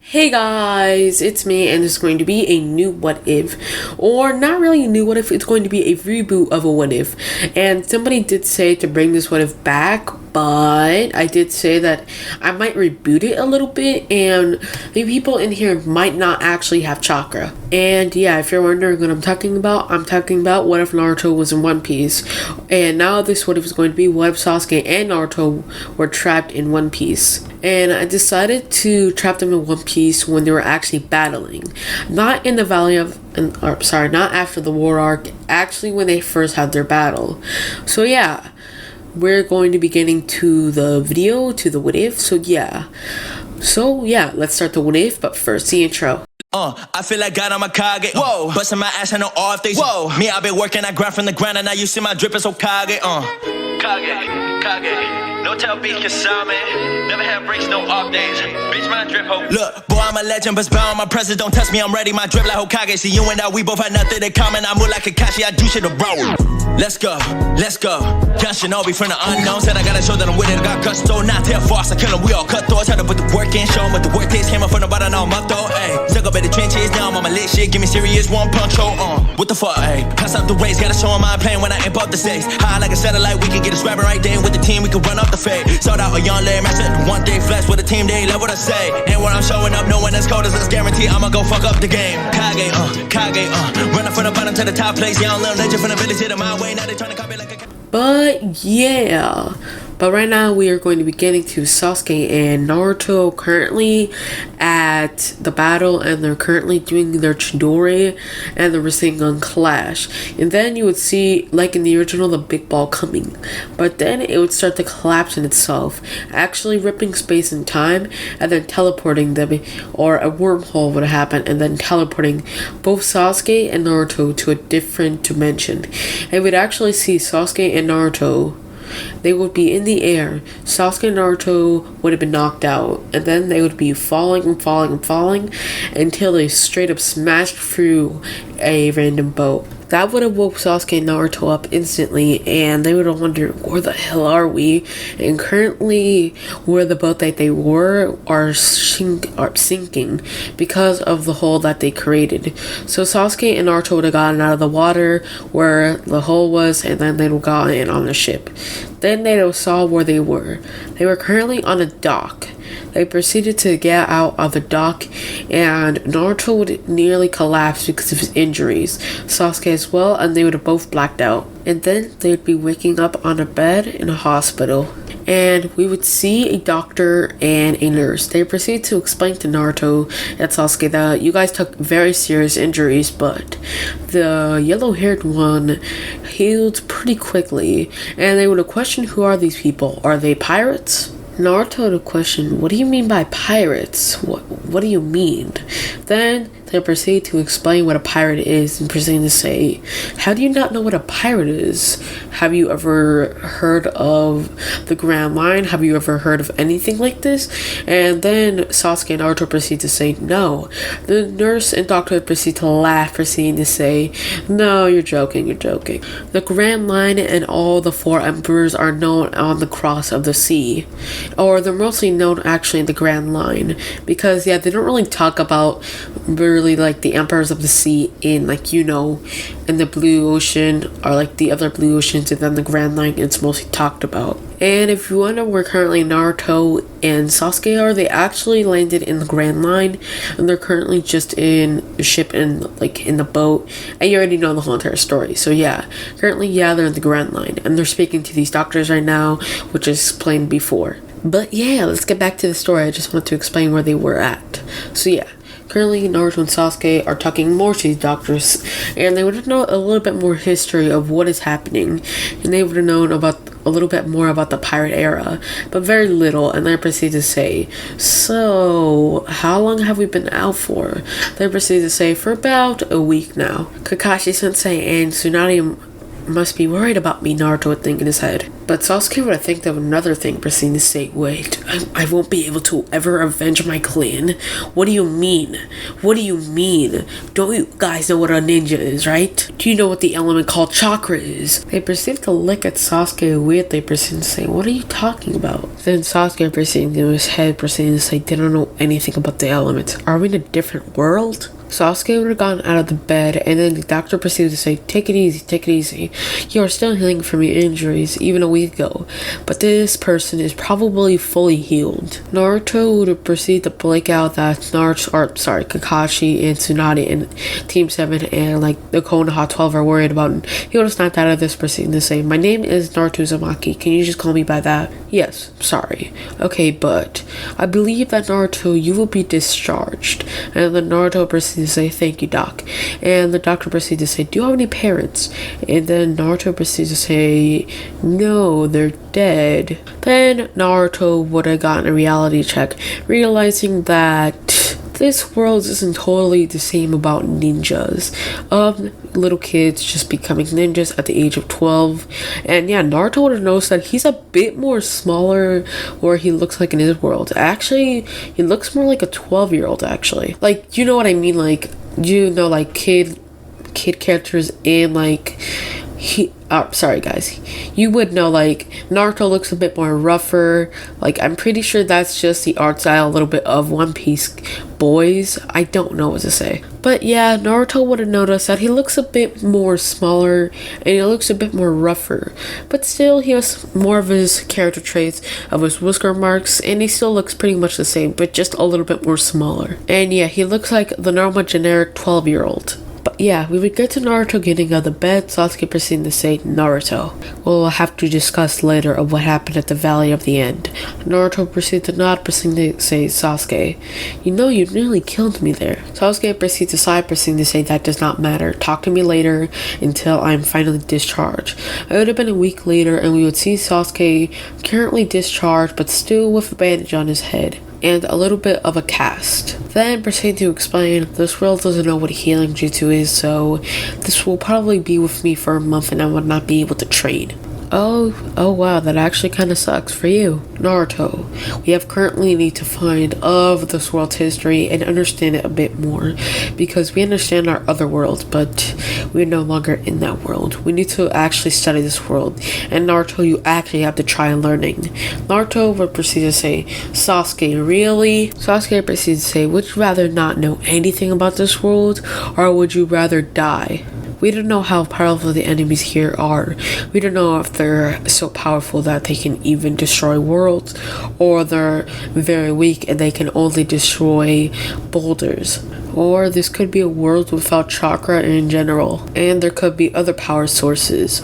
Hey guys, it's me, and it's going to be a new what if, or not really a new what if, it's going to be a reboot of a what if. And somebody did say to bring this what if back, but I did say that I might reboot it a little bit, and the people in here might not actually have chakra. And yeah, if you're wondering what I'm talking about what if Naruto was in One Piece, and now this what if is going to be what if Sasuke and Naruto were trapped in One Piece. And I decided to trap them in One Piece when they were actually battling. Not in the not after the war arc, actually when they first had their battle. So yeah, we're going to be getting to the video, to the what if, so yeah, let's start the what if, but first the intro. I feel like God, I'm a Kage. Whoa, busting my ass, I know off days. Whoa, me, I've been working, I grind from the ground, and now you see my drip is so Kage. Kage. No tell beat Kasame. Never have breaks, no off days. Bitch, my drip hope. Look, boy, I'm a legend, but bound my presence. Don't test me, I'm ready. My drip like Hokage. See you and I, we both had nothing in common. I move like Kakashi, I do shit to bro. Let's go. Young Shinobi from the unknown. Said I gotta show that I'm with it. I got gusto, not tell false. I kill them, we all cut throats. Had to put the work in, show them what the work is. Came up from the bottom, now I'm up though. Ayy, stuck up at the trenches, now I'm on my lit shit. Give me serious one punch, what the fuck, ayy? Pass up the race, gotta show them my plane when I amp up the stakes. High like a satellite, we can get a scrapping right there. With the team, we can run up the fade. Sold out a young lame, I said one day flex with a team, they love what I say. And when I'm showing up, no one that's cold as us guarantee I'ma go fuck up the game. Kage, running from the bottom to the top place. Young little legend from the village, hit my way. Now they trying to copy like a... But right now we are going to be getting to Sasuke and Naruto currently at the battle, and they're currently doing their Chidori and the Rasengan clash. And then you would see, like in the original, the big ball coming, but then it would start to collapse in itself, actually ripping space and time, and then teleporting them, or a wormhole would happen, and then teleporting both Sasuke and Naruto to a different dimension. And we'd actually see Sasuke and Naruto, they would be in the air. Sasuke and Naruto would have been knocked out, and then they would be falling until they straight up smashed through a random boat. That would have woke Sasuke and Naruto up instantly, and they would have wondered, where the hell are we? And currently, where the boat that they were are sinking because of the hole that they created. So Sasuke and Naruto would have gotten out of the water where the hole was, and then they would have gotten on the ship. Then they saw where they were. They were currently on a dock. They proceeded to get out of the dock, and Naruto would nearly collapse because of his injuries, Sasuke as well, and they would have both blacked out. And then they would be waking up on a bed in a hospital, and we would see a doctor and a nurse. They proceed to explain to Naruto and Sasuke that you guys took very serious injuries, but the yellow-haired one healed pretty quickly. And they would have questioned, who are these people? Are they pirates? Naruto would have questioned, what do you mean by pirates? What do you mean? Then they proceed to explain what a pirate is, and proceed to say, how do you not know what a pirate is? Have you ever heard of the Grand Line? Have you ever heard of anything like this? And then Sasuke and Naruto proceed to say, no. The nurse and doctor proceed to laugh, proceeding to say, no, you're joking. The Grand Line and all the four emperors are known on the cross of the sea. Or they're mostly known actually in the Grand Line, because they don't really talk about really like the emperors of the sea in, like, in the blue ocean, or like the other blue oceans, and then the Grand Line it's mostly talked about. And if you wonder where currently Naruto and Sasuke are, they actually landed in the Grand Line, and they're currently just in the ship and like in the boat, and you already know the whole entire story. So currently they're in the Grand Line, and they're speaking to these doctors right now, which is explained before. But let's get back to the story. I just want to explain where they were at. So currently Naruto and Sasuke are talking more to these doctors, and they would have known a little bit more history of what is happening, and they would have known about a little bit more about the pirate era, but very little. And they proceed to say, so how long have we been out for? They proceed to say, for about a week now. Kakashi Sensei and Tsunade must be worried about me, Naruto would think in his head. But Sasuke would have think of another thing, proceeding to say, wait, I won't be able to ever avenge my clan? What do you mean? What do you mean? Don't you guys know what a ninja is, right? Do you know what the element called chakra is? They proceed to look at Sasuke weirdly, proceeding to say, what are you talking about? Then Sasuke proceeding to his head, proceeding to say, they don't know anything about the element. Are we in a different world? Sasuke would have gotten out of the bed, and then the doctor proceeded to say, take it easy, take it easy. You are still healing from your injuries, even a week ago, but this person is probably fully healed. Naruto would proceed to break out that Kakashi and Tsunade and Team 7 and the Konoha 12 are worried about him. He would have snapped out of this, proceeding to say, my name is Naruto Uzumaki, can you just call me by that? Yes, sorry. Okay, but I believe that Naruto, you will be discharged. And then Naruto proceeded to say, thank you, Doc. And the doctor proceeded to say, do you have any parents? And then Naruto proceeded to say, no, they're dead. Then Naruto would have gotten a reality check, realizing that this world isn't totally the same about ninjas. Little kids just becoming ninjas at the age of 12. And yeah, Naruto would have noticed that he's a bit more smaller where he looks like in his world. Actually, he looks more like a 12-year-old actually. You know what I mean? Kid characters in sorry guys, you would know Naruto looks a bit more rougher. I'm pretty sure that's just the art style a little bit of One Piece boys. I don't know what to say, but yeah, Naruto would have noticed that he looks a bit more smaller and he looks a bit more rougher, but still he has more of his character traits of his whisker marks, and he still looks pretty much the same, but just a little bit more smaller. And yeah, he looks like the normal generic 12-year-old. But yeah, we would get to Naruto getting out of the bed, Sasuke proceeding to say, Naruto, we'll have to discuss later of what happened at the Valley of the End. Naruto proceeded to nod, proceeding to say, Sasuke, you know you nearly killed me there. Sasuke proceeded to sigh, proceeding to say, that does not matter. Talk to me later until I'm finally discharged. It would have been a week later, and we would see Sasuke currently discharged, but still with a bandage on his head and a little bit of a cast. Then proceed to explain, this world doesn't know what healing jutsu is, so this will probably be with me for a month and I would not be able to train. Oh wow, that actually kind of sucks for you. Naruto, we have currently need to find of this world's history and understand it a bit more, because we understand our other world, but we're no longer in that world. We need to actually study this world, and Naruto, you actually have to try learning. Naruto would proceed to say, Sasuke, really? Sasuke proceeds to say, would you rather not know anything about this world, or would you rather die? We don't know how powerful the enemies here are. We don't know if they're so powerful that they can even destroy worlds, or they're very weak and they can only destroy boulders. Or this could be a world without chakra in general, and there could be other power sources.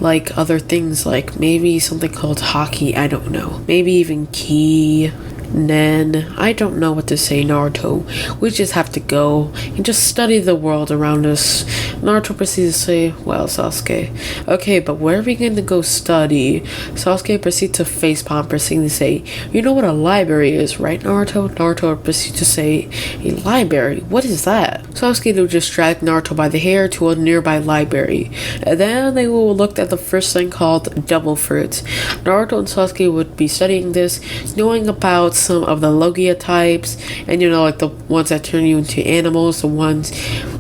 Other things, maybe something called Haki, I don't know. Maybe even Ki, Nen, I don't know what to say, Naruto. We just have to go and just study the world around us. Naruto proceeds to say, well, Sasuke, okay, but where are we going to go study? Sasuke proceeds to facepalm, proceeding to say, you know what a library is, right, Naruto? Naruto proceeds to say, a library? What is that? Sasuke will just drag Naruto by the hair to a nearby library, and then they will look at the first thing called double fruits. Naruto and Sasuke would be studying this, knowing about some of the Logia types, and the ones that turn you into animals, the ones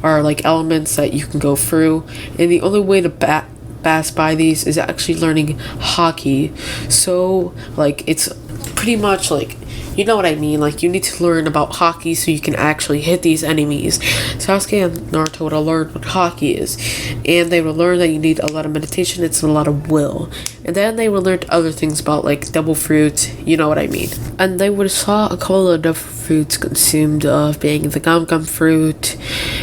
are elements that you can go through, and the only way to pass by these is actually learning Haki. So it's pretty much you know what I mean, you need to learn about Haki so you can actually hit these enemies. Sasuke and Naruto would have learned what Haki is, and they would learn that you need a lot of meditation, it's a lot of will. And then they would learn other things about double fruit, you know what I mean. And they would have saw a couple of different fruits consumed, of being the gum fruit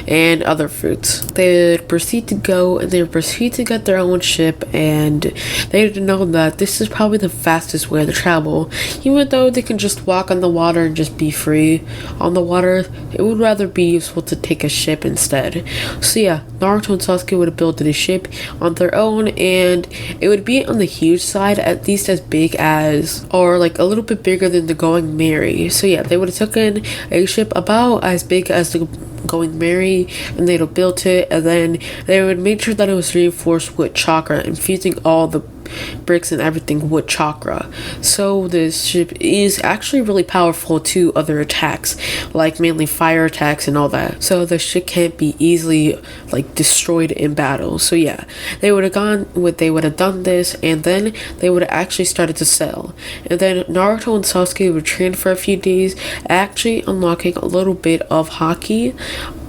and other fruits. They would proceed to go, and they would proceed to get their own ship, and they would know that this is probably the fastest way to travel. Even though they can just walk on the water and just be free on the water, it would rather be useful to take a ship instead. So yeah, Naruto and Sasuke would have built a ship on their own, and it would be on the huge side, at least as big as, or a little bit bigger than the Going Merry. So yeah, they would have taken a ship about as big as the Going Merry, army, and they'd built it, and then they would make sure that it was reinforced with chakra, infusing all the bricks and everything with chakra. So this ship is actually really powerful to other attacks, like mainly fire attacks and all that. So the ship can't be easily like destroyed in battle. So yeah, they would have done this, and then they would have actually started to sell. And then Naruto and Sasuke would train for a few days, actually unlocking a little bit of haki,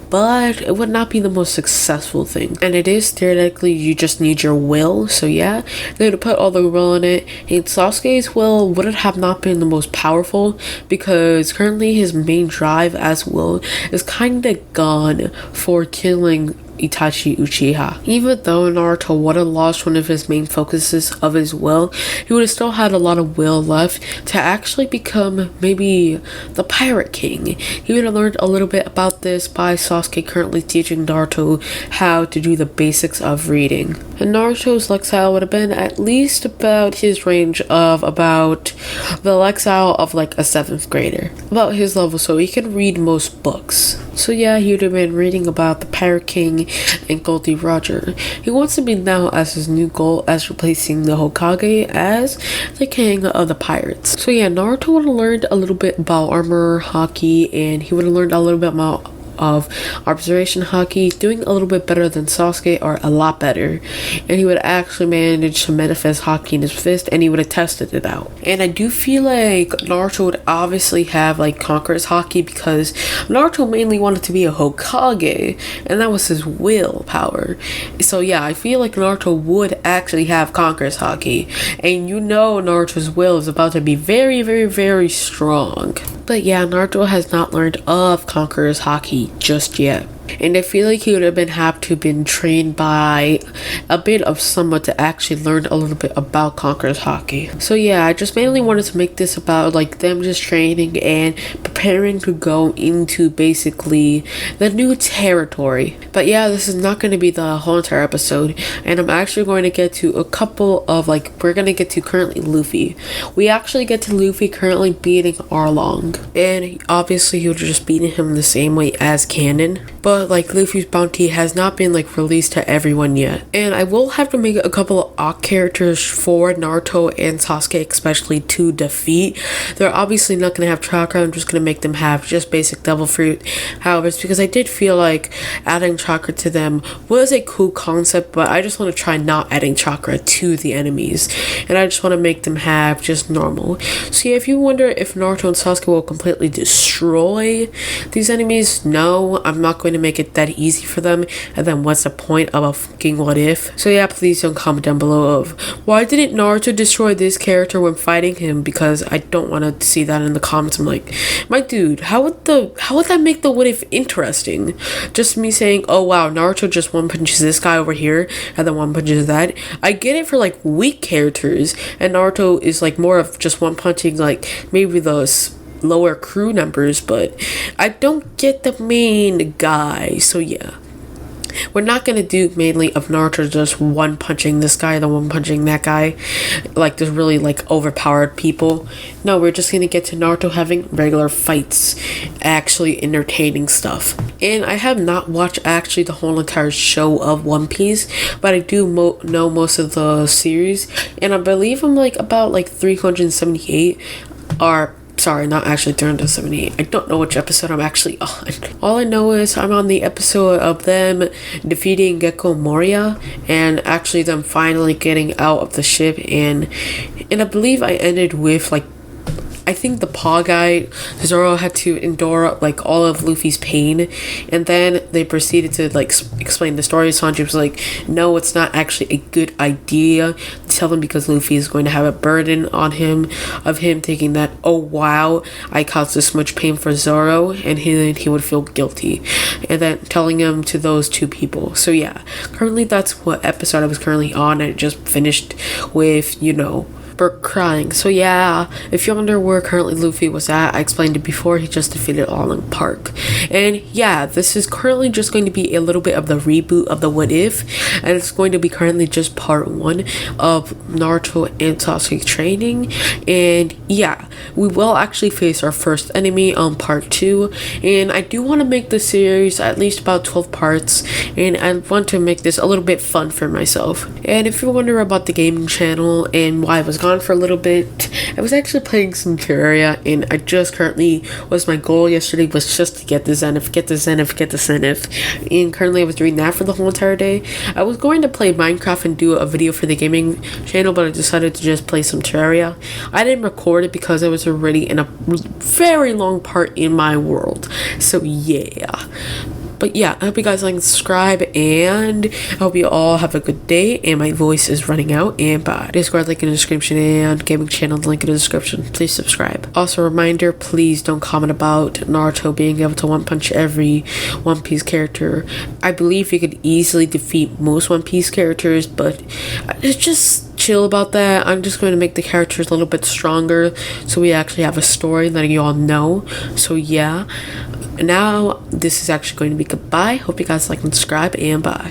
but it would not be the most successful thing. And it is theoretically, you just need your will. So yeah, they would put all the will in it. And Sasuke's will wouldn't have not been the most powerful, because currently his main drive as will is kind of gone for killing Itachi Uchiha. Even though Naruto would have lost one of his main focuses of his will, he would have still had a lot of will left to actually become maybe the Pirate King. He would have learned a little bit about this by Sasuke currently teaching Naruto how to do the basics of reading. And Naruto's Lexile would have been at least about his range of about the Lexile of like a 7th grader. About his level, so he can read most books. So yeah, he would have been reading about the Pirate King and Goldie Roger. He wants to be now as his new goal as replacing the Hokage as the king of the pirates. So yeah, Naruto would have learned a little bit about armor, haki, and he would have learned a little bit about of observation haki, doing a little bit better than Sasuke, or a lot better. And he would actually manage to manifest haki in his fist, and he would have tested it out. And I do feel like Naruto would obviously have like Conqueror's haki, because Naruto mainly wanted to be a Hokage, and that was his willpower. So yeah, I feel like Naruto would actually have Conqueror's haki, and you know Naruto's will is about to be very, very, very strong. But yeah, Naruto has not learned of Conqueror's haki just yet. And I feel like he would have been happy to have been trained by a bit of someone to actually learn a little bit about Conqueror's haki. So yeah, I just mainly wanted to make this about like them just training and preparing to go into basically the new territory. But yeah, this is not going to be the whole entire episode, and I'm actually going to get to a couple of like, we're going to get to currently Luffy. We actually get to Luffy currently beating Arlong, and obviously he would have just beaten him the same way as canon. But like Luffy's bounty has not been like released to everyone yet, and I will have to make a couple of odd characters for Naruto and Sasuke especially to defeat. They're obviously not going to have chakra. I'm just going to make them have just basic devil fruit. However, it's because I did feel like adding chakra to them was a cool concept, but I just want to try not adding chakra to the enemies, and I just want to make them have just normal. So yeah, if you wonder if Naruto and Sasuke will completely destroy these enemies, no, I'm not going to make it that easy for them, and then what's the point of a fucking what if? So yeah, please don't comment down below of why didn't Naruto destroy this character when fighting him, because I don't want to see that in the comments. I'm like, my dude, how would that make the what if interesting? Just me saying, oh wow, Naruto just one punches this guy over here and then one punches that. I get it for like weak characters, and Naruto is like more of just one punching like maybe those lower crew numbers, but I don't get the main guy. So yeah, we're not gonna do mainly of Naruto just one punching this guy, then one punching that guy, like there's really like overpowered people. No, we're just gonna get to Naruto having regular fights, actually entertaining stuff. And I have not watched actually the whole entire show of One Piece, but I do know most of the series, and I believe I'm like about like 378, or sorry, not actually 378. I don't know which episode I'm actually on. All I know is I'm on the episode of them defeating Gecko Moria, and actually them finally getting out of the ship, and I believe I ended with like, I think the paw guy, Zoro had to endure like all of Luffy's pain, and then they proceeded to like explain the story. Sanji was like, no, it's not actually a good idea to tell him, because Luffy is going to have a burden on him of him thinking that, oh wow, I caused this much pain for Zoro, and he would feel guilty, and then telling him to those two people. So yeah, currently that's what episode I was currently on. I just finished with, you know, remember crying. So yeah, if you wonder where currently Luffy was at, I explained it before. He just defeated Allen Park. And yeah, this is currently just going to be a little bit of the reboot of the What If, and it's going to be currently just part 1 of Naruto and Sasuke training. And yeah, we will actually face our first enemy on part 2, and I do want to make this series at least about 12 parts, and I want to make this a little bit fun for myself. And if you're wondering about the gaming channel and why I was gone for a little bit, I was actually playing some Terraria, and I just currently was my goal yesterday was just to get the Zenith, and currently I was doing that for the whole entire day. I was going to play Minecraft and do a video for the gaming channel, but I decided to just play some Terraria. I didn't record it because I was already in a very long part in my world, so yeah. But yeah, I hope you guys like and subscribe, and I hope you all have a good day, and my voice is running out, and bye. Discord link in the description, and gaming channel link in the description. Please subscribe. Also, a reminder, please don't comment about Naruto being able to one punch every One Piece character. I believe he could easily defeat most One Piece characters, but it's just chill about that. I'm just going to make the characters a little bit stronger so we actually have a story that you all know. So yeah, now this is actually going to be goodbye. Hope you guys like and subscribe, and bye.